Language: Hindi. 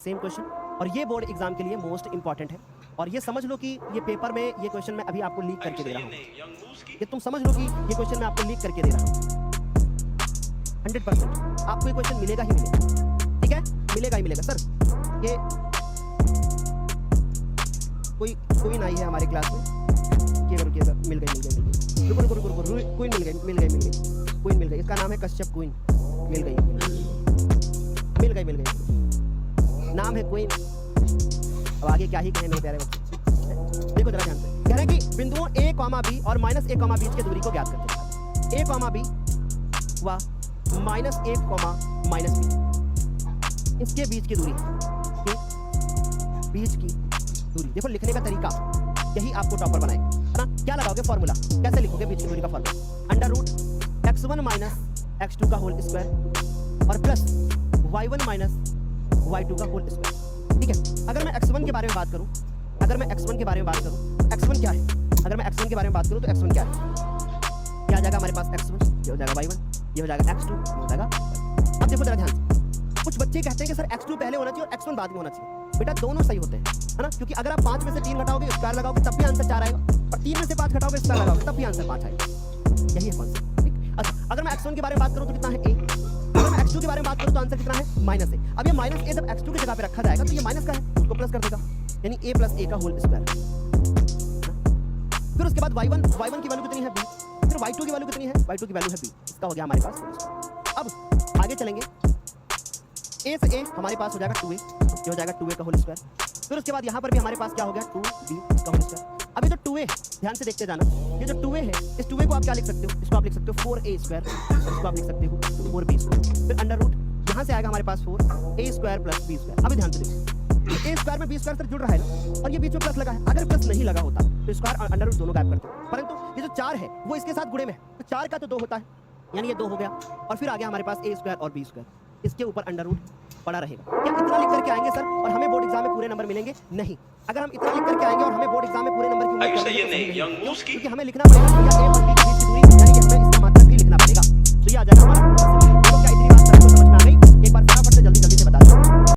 सेम क्वेश्चन, और ये बोर्ड एग्जाम के लिए मोस्ट इंपॉर्टेंट है। और ये समझ लो कि ये पेपर में ये क्वेश्चन मैं अभी आपको लीक करके दे रहा हूँ। ये तुम समझ लो कि ये क्वेश्चन मैं आपको लीक करके दे रहा हूँ। 100% आपको ये क्वेश्चन मिलेगा ही मिलेगा, ठीक है, मिलेगा ही मिलेगा। सर ये कोई नहीं है हमारे क्लास में, रुकिएगा, मिल गई, रुको, क्वीन मिल गई, इसका नाम है कश्यप क्वीन, मिल गई, नाम है क्वीन। अब आगे क्या ही कहें मेरे प्यारे बच्चे, देखो जरा ध्यान से। कह रहे हैं कि बिंदुओं a, b और -a, बीच की दूरी को ज्ञात करते हैं। a, b व -a, -b इसके बीच की दूरी, देखो लिखने का तरीका यही आपको टॉपर बनाएगा, है ना। क्या लगाओगे फॉर्मूला, कैसे लिखोगे बीच की दूरी का फॉर्मूला, √x1 - x2 का होल स्क्वायर और प्लस y1 - y2 का होल स्क्वायर, ठीक है। अगर मैं x1 के बारे में बात करूं, x1 क्या है, अगर मैं x1 के बारे में बात करूं तो x1 क्या है, क्या आ जाएगा हमारे पास x1, ये हो जाएगा y1, ये हो जाएगा x2, ये हो जाएगा। अब देखो जरा ध्यान से, कुछ बच्चे कहते हैं कि सर x2 पहले होना चाहिए और x1 बाद में होना चाहिए। बेटा दोनों सही होते हैं, है ना, क्योंकि अगर आप 5 में से 3 घटाओगे, स्क्वायर लगाओगे तब भी आंसर 4 आएगा, और 3 में से 5 घटाओगे, स्क्वायर लगाओगे तब भी आंसर 5 आएगा। यही है कॉन्सेप्ट, ठीक। अच्छा, अगर मैं x1 के बारे में बात करूं तो कितना है a, अगर मैं x2 के बारे में बात करूं तो आंसर कितना है -a। अब ये -a जब x2 की जगह पे रखा जाएगा तो ये माइनस का है, उसको प्लस कर देगा, यानी a + a का होल स्क्वायर। फिर उसके बाद y1 की वैल्यू कितनी है b, फिर y2 की वैल्यू कितनी है, y2 की वैल्यू है b, इसका हो गया हमारे पास। अब आगे चलेंगे, a से a हमारे पास हो जाएगा 2a, ये हो जाएगा 2a का होल स्क्वायर। फिर उसके बाद यहाँ पर भी हमारे पास क्या हो गया 2b का होल स्क्वायर। अभी जो 2a, ध्यान से देखते जाना, ये जो 2a है, इस 2a को आप क्या लिख सकते हो, इसको आप लिख सकते हो 4a स्क्वायर, इसको आप लिख सकते हो 4b स्क्वायर। फिर अंडर रूट यहाँ से आएगा हमारे पास 4a स्क्वायर + b स्क्वायर। अभी ध्यान से देखो, a स्क्वायर में b स्क्वायर से जुड़ रहा है ना, और ये बीच में प्लस लगा है। अगर प्लस नहीं लगा होता तो स्क्वायर और अंडर रूट दोनों गायब करते हैं, परंतु ये जो 4 है वो इसके साथ गुणे में है, तो 4 का तो 2 होता है, यानी ये 2 हो गया। और फिर आ गया हमारे पास a स्क्वायर और b स्क्वायर, इसके ऊपर अंडर रूट पड़ा रहेगा। क्या इतना लिख करके आएंगे सर और हमें बोर्ड एग्जाम में पूरे नंबर मिलेंगे? नहीं। अगर हम इतना लिख करके आएंगे और हमें बोर्ड एग्जाम में पूरे नंबर क्यों मिलेंगे? क्योंकि हमें लिखना पड़ेगा